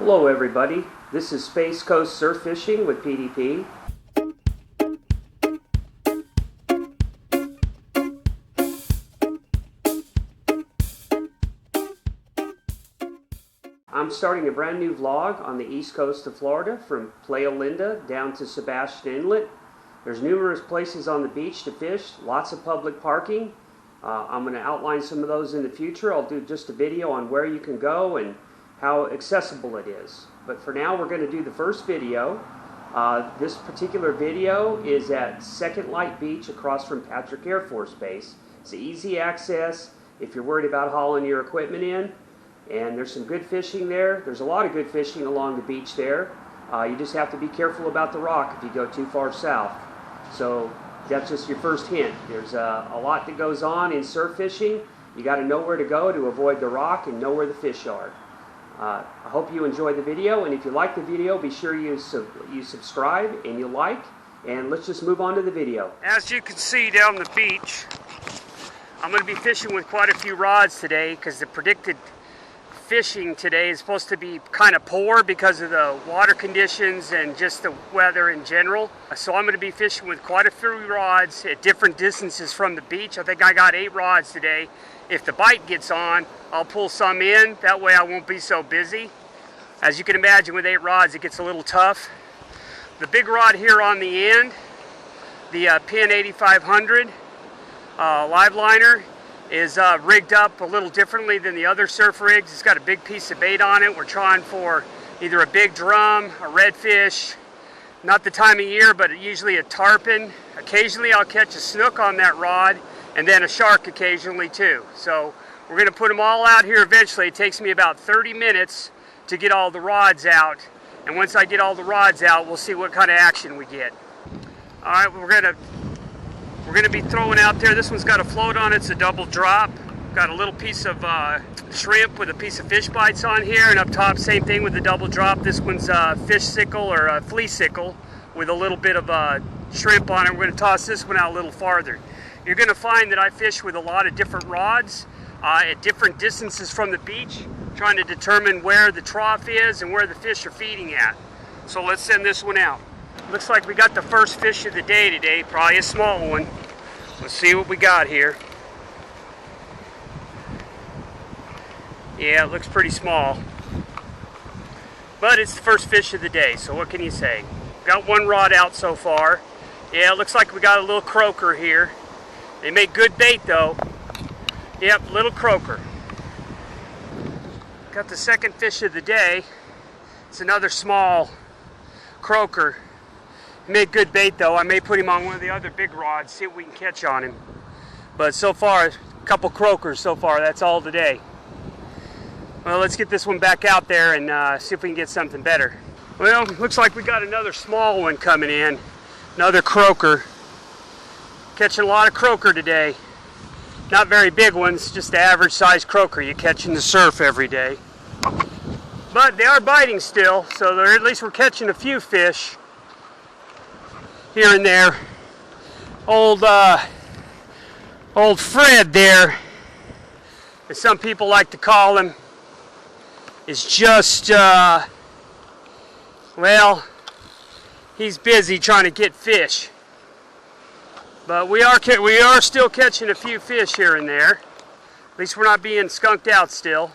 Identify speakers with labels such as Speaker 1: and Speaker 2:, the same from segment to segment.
Speaker 1: Hello everybody, this is Space Coast Surf Fishing with PDP. I'm starting a brand new vlog on the east coast of Florida from Playa Linda down to Sebastian Inlet. There's numerous places on the beach to fish, lots of public parking. I'm going to outline some of those in the future. I'll do just a video on where you can go and how accessible it is. But for now, we're going to do the first video. This particular video is at Second Light Beach across from Patrick Air Force Base. It's easy access if you're worried about hauling your equipment in. And there's some good fishing there. There's a lot of good fishing along the beach there. You just have to be careful about the rock if you go too far south. So that's just your first hint. There's a lot that goes on in surf fishing. You got to know where to go to avoid the rock and know where the fish are. I hope you enjoy the video, and if you like the video, be sure you subscribe and you like, and let's just move on to the video. As you can see down the beach, I'm going to be fishing with quite a few rods today because the predicted fishing today is supposed to be kind of poor because of the water conditions and just the weather in general. So I'm going to be fishing with quite a few rods at different distances from the beach. I think I got 8 rods today. If the bite gets on, I'll pull some in. That way I won't be so busy. As you can imagine, with 8 rods, it gets a little tough. The big rod here on the end, the Pin 8500 live liner, is rigged up a little differently than the other surf rigs. It's got a big piece of bait on it. We're trying for either a big drum, a redfish, not the time of year, but usually a tarpon. Occasionally I'll catch a snook on that rod, and then a shark occasionally too. So we're going to put them all out here eventually. It takes me about 30 minutes to get all the rods out, and once I get all the rods out, we'll see what kind of action we get. All right, we're going to be throwing out there. This one's got a float on it. It's a double drop. Got a little piece of shrimp with a piece of fish bites on here, and up top same thing with the double drop. This one's a fish sickle or a flea sickle with a little bit of shrimp on it. We're going to toss this one out a little farther. You're going to find that I fish with a lot of different rods at different distances from the beach, trying to determine where the trough is and where the fish are feeding at. So let's send this one out. Looks like we got the first fish of the day today, probably a small one. Let's see what we got here. Yeah, it looks pretty small. But it's the first fish of the day, so what can you say? Got 1 rod out so far. Yeah, it looks like we got a little croaker here. They make good bait though. Yep, little croaker. Got the second fish of the day. It's another small croaker. He made good bait though. I may put him on one of the other big rods, see what we can catch on him. But so far, a couple croakers so far. That's all today. Well, let's get this one back out there and see if we can get something better. Well, looks like we got another small one coming in. Another croaker. Catching a lot of croaker today. Not very big ones, just the average size croaker you catch in the surf every day. But they are biting still, so at least we're catching a few fish here and there. Old Fred there, as some people like to call him, is just, well, he's busy trying to get fish. But we are still catching a few fish here and there. At least we're not being skunked out still.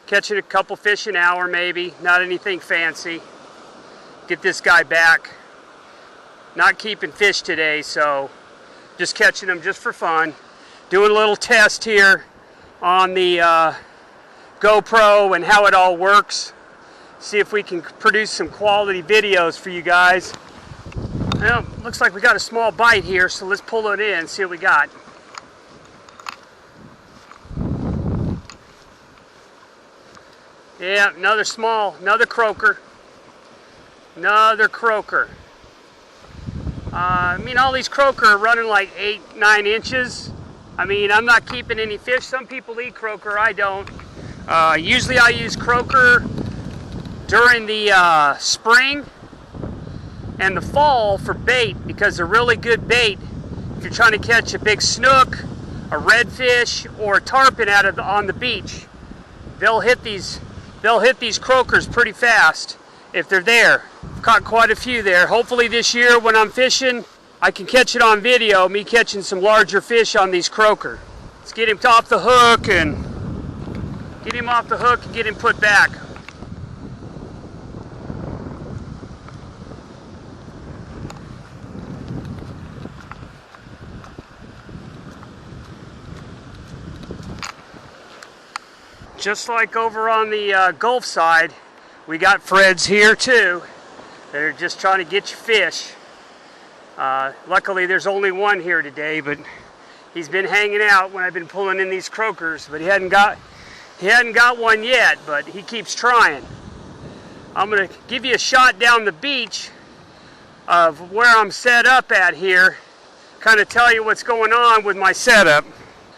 Speaker 1: Catching a couple fish an hour maybe, not anything fancy. Get this guy back. Not keeping fish today, so just catching them just for fun. Doing a little test here on the GoPro and how it all works. See if we can produce some quality videos for you guys. Well, looks like we got a small bite here, so let's pull it in and see what we got. Yeah, another croaker. Another croaker. I mean, all these croaker are running like 8-9 inches. I mean, I'm not keeping any fish. Some people eat croaker, I don't. Usually I use croaker during the spring and the fall for bait because they're really good bait if you're trying to catch a big snook, a redfish, or a tarpon on the beach. They'll hit these they'll hit these croakers pretty fast if they're there. I've caught quite a few there. Hopefully this year when I'm fishing, I can catch it on video, me catching some larger fish on these croaker. Let's get him off the hook and get him put back. Just like over on the Gulf side, we got Freds here too. They're just trying to get you fish. Luckily there's only one here today, but he's been hanging out when I've been pulling in these croakers, but he hadn't got one yet, but he keeps trying. I'm gonna give you a shot down the beach of where I'm set up at here, kind of tell you what's going on with my setup.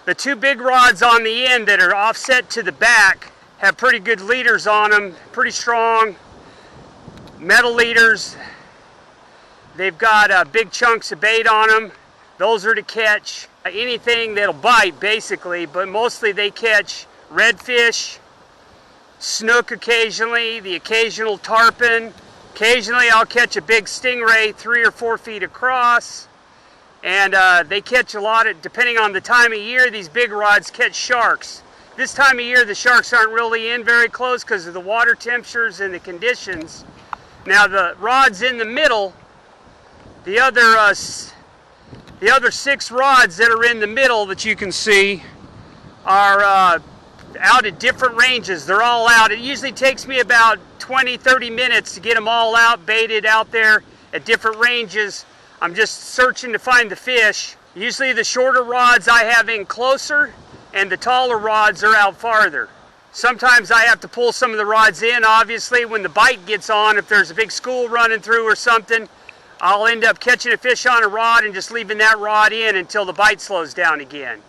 Speaker 1: The two big rods on the end that are offset to the back have pretty good leaders on them, pretty strong metal leaders. They've got big chunks of bait on them. Those are to catch anything that'll bite basically, but mostly they catch redfish, snook occasionally, the occasional tarpon. Occasionally I'll catch a big stingray 3 or 4 feet across. And they catch a lot of, depending on the time of year, these big rods catch sharks. This time of year the sharks aren't really in very close because of the water temperatures and the conditions. Now the rods in the middle, the other 6 rods that are in the middle that you can see are out at different ranges. They're all out. It usually takes me about 20-30 minutes to get them all out, baited out there at different ranges. I'm just searching to find the fish. Usually the shorter rods I have in closer and the taller rods are out farther. Sometimes I have to pull some of the rods in, obviously, when the bite gets on. If there's a big school running through or something, I'll end up catching a fish on a rod and just leaving that rod in until the bite slows down again.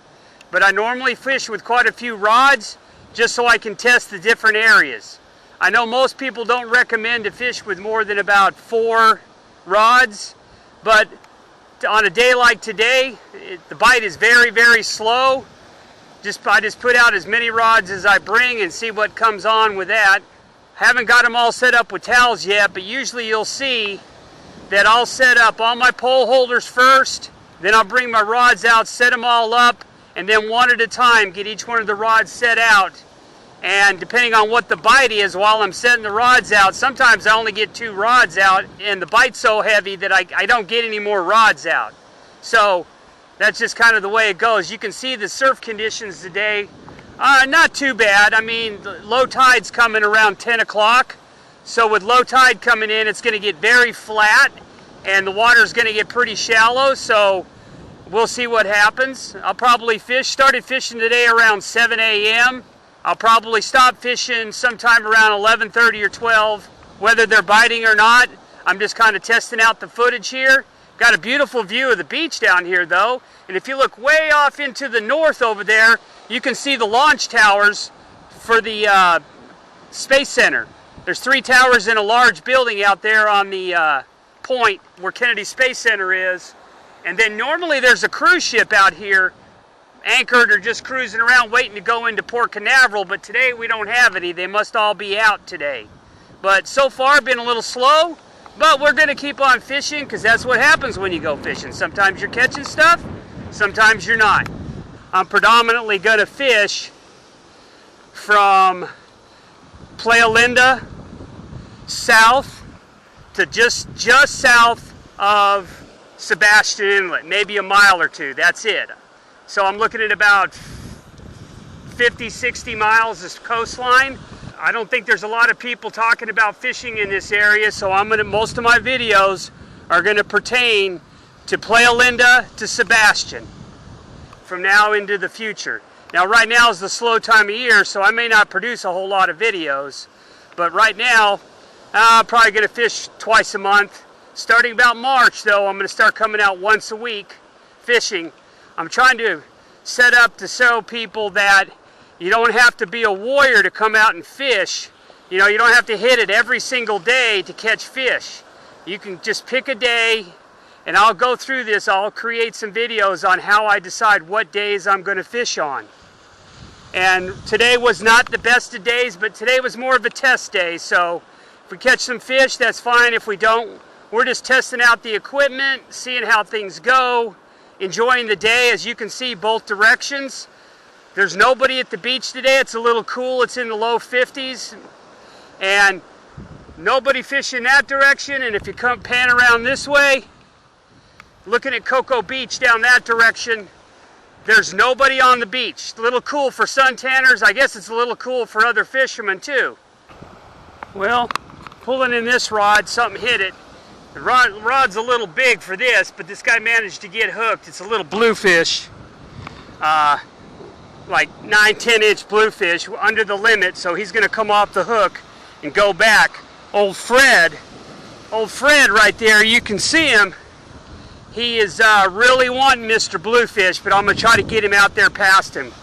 Speaker 1: But I normally fish with quite a few rods just so I can test the different areas. I know most people don't recommend to fish with more than about 4 rods. But on a day like today, the bite is very, very slow. I just put out as many rods as I bring and see what comes on with that. Haven't got them all set up with towels yet, but usually you'll see that I'll set up all my pole holders first, then I'll bring my rods out, set them all up, and then one at a time get each one of the rods set out. And depending on what the bite is while I'm setting the rods out, sometimes I only get 2 rods out and the bite's so heavy that I don't get any more rods out. So that's just kind of the way it goes. You can see the surf conditions today, not too bad. I mean, low tide's coming around 10 o'clock. So with low tide coming in, it's going to get very flat and the water's going to get pretty shallow. So we'll see what happens. I'll probably started fishing today around 7 a.m. I'll probably stop fishing sometime around 11:30 or 12, whether they're biting or not. I'm just kind of testing out the footage here. Got a beautiful view of the beach down here though, and if you look way off into the north over there, you can see the launch towers for the Space Center. There's 3 towers in a large building out there on the point where Kennedy Space Center is, and then normally there's a cruise ship out here anchored or just cruising around waiting to go into Port Canaveral, but today we don't have any. They must all be out today. But so far been a little slow, but we're going to keep on fishing because that's what happens when you go fishing. Sometimes you're catching stuff, sometimes you're not. I'm predominantly going to fish from Playa Linda south to just south of Sebastian Inlet, maybe a mile or 2, that's it. So I'm looking at about 50-60 miles of coastline. I don't think there's a lot of people talking about fishing in this area, so most of my videos are going to pertain to Playa Linda to Sebastian from now into the future. Now right now is the slow time of year, so I may not produce a whole lot of videos, but right now I'm probably going to fish twice a month. Starting about March though, I'm going to start coming out once a week fishing. I'm trying to set up to show people that you don't have to be a warrior to come out and fish. You know, you don't have to hit it every single day to catch fish. You can just pick a day, and I'll go through this. I'll create some videos on how I decide what days I'm going to fish on. And today was not the best of days, but today was more of a test day. So if we catch some fish, that's fine. If we don't, we're just testing out the equipment, seeing how things go, enjoying the day. As you can see, both directions. There's nobody at the beach today. It's a little cool. It's in the low 50s. And nobody fishing that direction. And if you come pan around this way, looking at Cocoa Beach down that direction, there's nobody on the beach. A little cool for suntanners. I guess it's a little cool for other fishermen too. Well, pulling in this rod, something hit it. The rod's a little big for this, but this guy managed to get hooked. It's a little bluefish. Like 9-10 inch bluefish under the limit, so he's going to come off the hook and go back. Old Fred right there, you can see him. He is really wanting Mr. Bluefish, but I'm going to try to get him out there past him.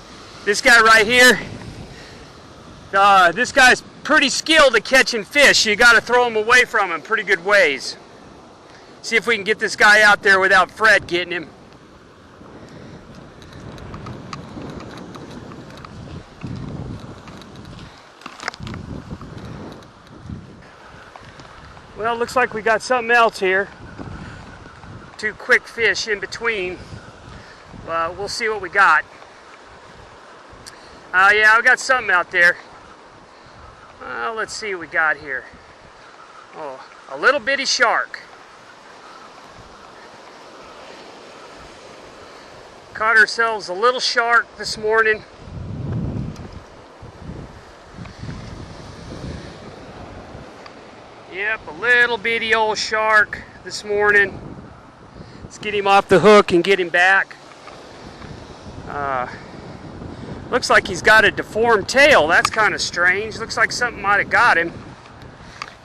Speaker 1: This guy right here, this guy's pretty skilled at catching fish. You got to throw him away from him pretty good ways. See if we can get this guy out there without Fred getting him. Well, looks like we got something else here. 2 quick fish in between. We'll see what we got. Yeah, I got something out there. Let's see what we got here. Oh, a little bitty shark. Caught ourselves a little shark this morning. Yep, a little bitty old shark this morning. Let's get him off the hook and get him back. Looks like he's got a deformed tail. That's kind of strange. Looks like something might have got him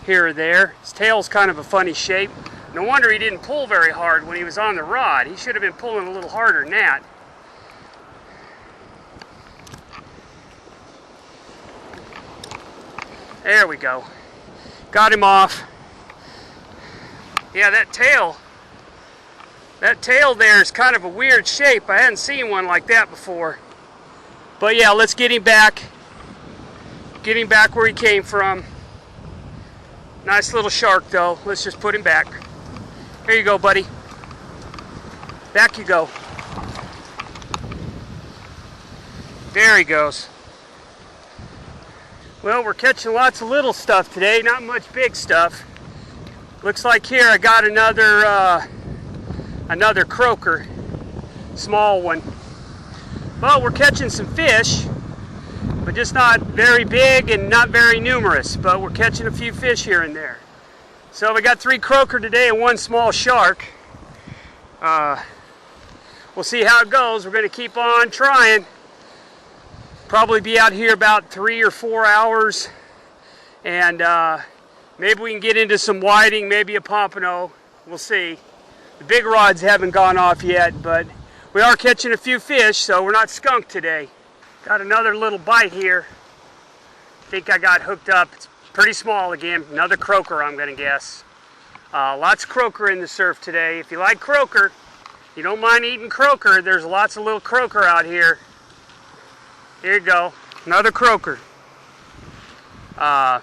Speaker 1: here or there. His tail's kind of a funny shape. No wonder he didn't pull very hard when he was on the rod. He should have been pulling a little harder than that. There we go. Got him off. Yeah, that tail there is kind of a weird shape. I hadn't seen one like that before. But yeah, let's get him back. Get him back where he came from. Nice little shark though. Let's just put him back. Here you go, buddy. Back you go. There he goes. Well, we're catching lots of little stuff today, not much big stuff. Looks like here I got another croaker, small one. Well, we're catching some fish, but just not very big and not very numerous, but we're catching a few fish here and there. So we got 3 croaker today and 1 small shark. We'll see how it goes. We're going to keep on trying. Probably be out here about 3 or 4 hours, and maybe we can get into some whiting, maybe a pompano. We'll see. The big rods haven't gone off yet, but we are catching a few fish, so we're not skunked today. Got another little bite here. I think I got hooked up. It's pretty small again. Another croaker, I'm going to guess. Lots of croaker in the surf today. If you like croaker, you don't mind eating croaker, there's lots of little croaker out here. Here you go, another croaker. None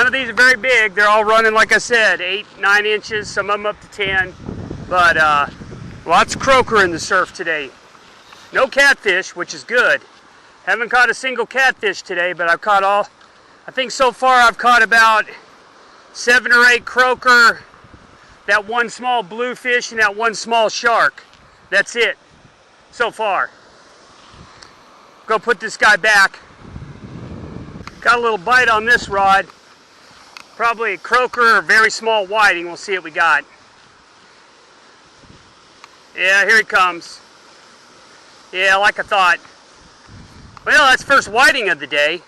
Speaker 1: of these are very big. They're all running, like I said, 8-9 inches, some of them up to 10. But lots of croaker in the surf today. No catfish, which is good. Haven't caught a single catfish today, but I've caught all, I think so far I've caught about 7 or 8 croaker, that 1 small bluefish, and that 1 small shark. That's it so far. Go put this guy back. Got a little bite on this rod. Probably a croaker or very small whiting. We'll see what we got. Yeah, here he comes. Yeah, like I thought. Well, that's first whiting of the day.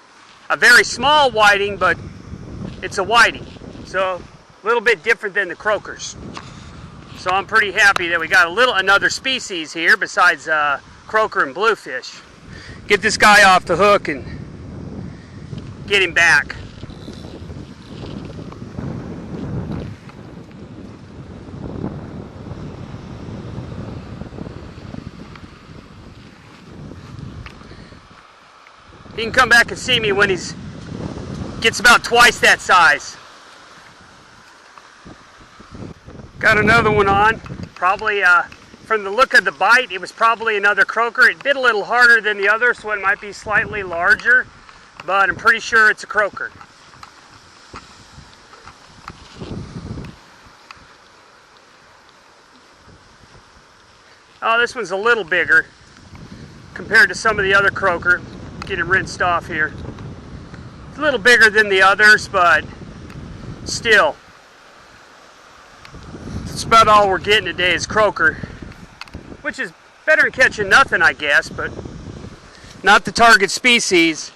Speaker 1: A very small whiting, but it's a whiting. So a little bit different than the croakers. So I'm pretty happy that we got another species here besides croaker and bluefish. Get this guy off the hook and get him back. He can come back and see me when he's gets about twice that size. Got another one on. Probably, from the look of the bite, it was probably another croaker. It bit a little harder than the other, so it might be slightly larger, but I'm pretty sure it's a croaker. Oh, this one's a little bigger compared to some of the other croaker. Get it rinsed off here. It's a little bigger than the others, but still. That's about all we're getting today is croaker, which is better than catching nothing, I guess, but not the target species.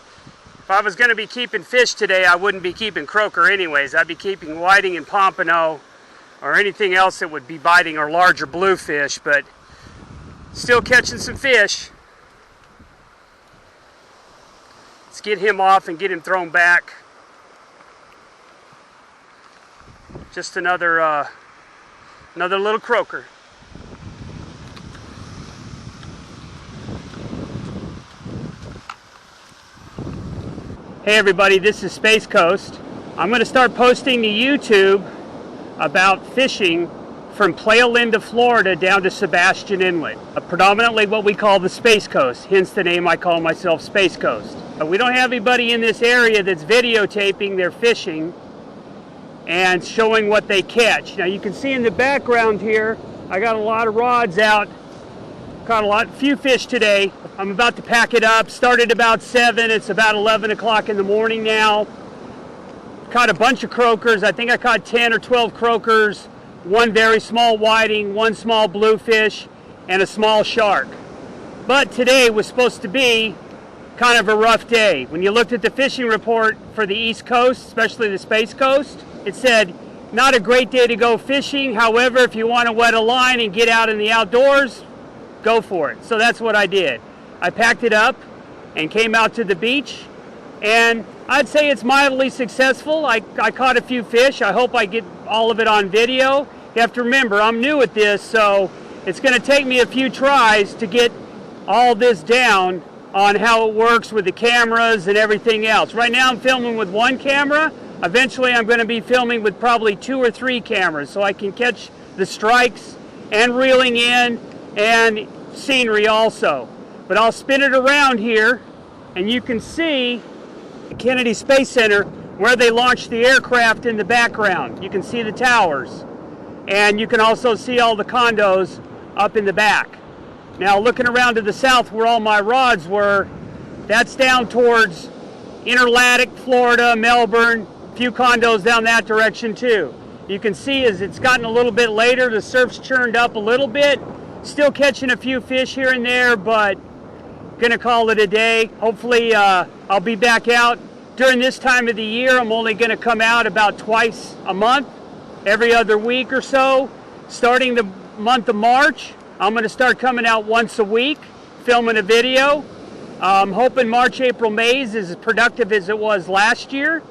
Speaker 1: If I was going to be keeping fish today, I wouldn't be keeping croaker anyways. I'd be keeping whiting and pompano or anything else that would be biting or larger bluefish, but still catching some fish. Let's get him off and get him thrown back. Just another little croaker. Hey everybody, this is Space Coast. I'm going to start posting to YouTube about fishing from Playa Linda, Florida down to Sebastian Inlet. Predominantly what we call the Space Coast, hence the name I call myself, Space Coast. We don't have anybody in this area that's videotaping their fishing and showing what they catch. Now you can see in the background here, I got a lot of rods out. Caught few fish today. I'm about to pack it up. Started about 7, it's about 11 o'clock in the morning now. Caught a bunch of croakers. I think I caught 10 or 12 croakers, one very small whiting, one small bluefish, and a small shark. But today was supposed to be kind of a rough day. When you looked at the fishing report for the East Coast, especially the Space Coast, it said, not a great day to go fishing. However, if you want to wet a line and get out in the outdoors, go for it. So that's what I did. I packed it up and came out to the beach, and I'd say it's mildly successful. I caught a few fish. I hope I get all of it on video. You have to remember, I'm new at this, so it's going to take me a few tries to get all this down on how it works with the cameras and everything else. Right now I'm filming with one camera. Eventually I'm going to be filming with probably 2 or 3 cameras so I can catch the strikes and reeling in and scenery also. But I'll spin it around here and you can see the Kennedy Space Center where they launched the aircraft in the background. You can see the towers and you can also see all the condos up in the back. Now looking around to the south where all my rods were, that's down towards Interlatic, Florida, Melbourne, a few condos down that direction too. You can see as it's gotten a little bit later, the surf's churned up a little bit. Still catching a few fish here and there, but gonna call it a day. Hopefully I'll be back out during this time of the year. I'm only gonna come out about twice a month, every other week or so. Starting the month of March, I'm going to start coming out once a week, filming a video. I'm hoping March, April, May is as productive as it was last year.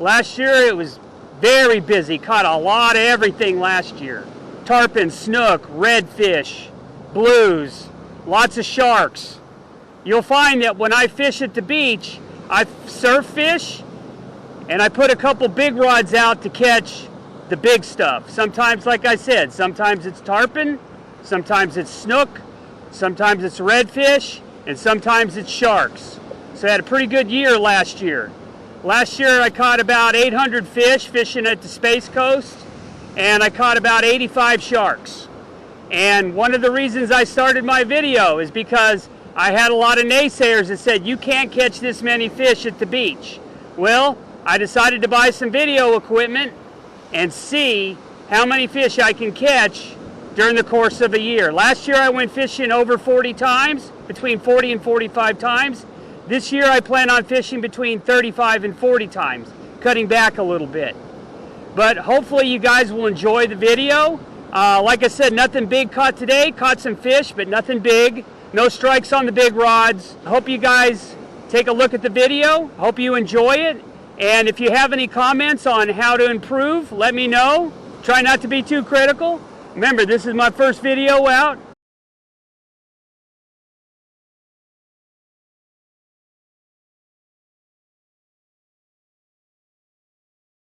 Speaker 1: Last year it was very busy. Caught a lot of everything last year. Tarpon, snook, redfish, blues, lots of sharks. You'll find that when I fish at the beach, I surf fish and I put a couple big rods out to catch the big stuff. Sometimes, like I said, sometimes it's tarpon, sometimes it's snook, sometimes it's redfish, and sometimes it's sharks. So I had a pretty good year last year. Last year I caught about 800 fish fishing at the Space Coast, and I caught about 85 sharks. And one of the reasons I started my video is because I had a lot of naysayers that said, you can't catch this many fish at the beach. Well, I decided to buy some video equipment and see how many fish I can catch during the course of a year. Last year I went fishing over 40 times, between 40 and 45 times. This year I plan on fishing between 35 and 40 times, cutting back a little bit. But hopefully you guys will enjoy the video. Like I said, nothing big caught today. Caught some fish, but nothing big. No strikes on the big rods. I hope you guys take a look at the video. I hope you enjoy it. And if you have any comments on how to improve, let me know. Try not to be too critical. Remember, this is my first video out.